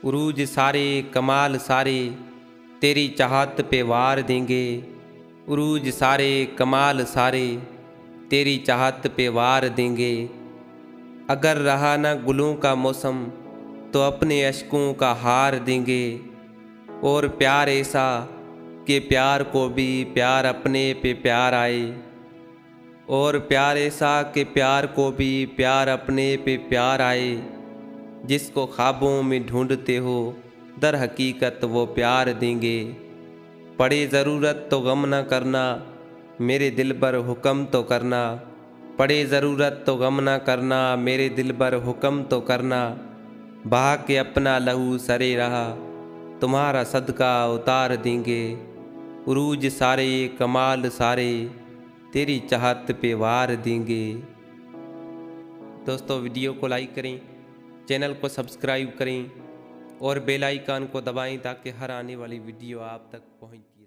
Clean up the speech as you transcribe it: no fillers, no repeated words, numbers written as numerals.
उरूज सारे कमाल सारे तेरी चाहत पे वार देंगे। उरूज सारे कमाल सारे तेरी चाहत पे वार देंगे। अगर रहा ना गुलों का मौसम तो अपने अश्कों का हार देंगे। और प्यार ऐसा कि प्यार को भी प्यार अपने पे प्यार आए। और प्यार ऐसा कि प्यार को भी प्यार अपने पे प्यार आए। जिसको ख्वाबों में ढूंढते हो दर हकीकत वो प्यार देंगे। पड़े ज़रूरत तो गम न करना मेरे दिल पर हुक्म तो करना। पड़े ज़रूरत तो गम न करना मेरे दिल पर हुक्म तो करना। बहा के अपना लहू सरे रहा तुम्हारा सदका उतार देंगे। उरूज सारे कमाल सारे तेरी चाहत पे वार देंगे। दोस्तों वीडियो को लाइक करें, चैनल को सब्सक्राइब करें और बेल आइकन को दबाएं ताकि हर आने वाली वीडियो आप तक पहुंचे।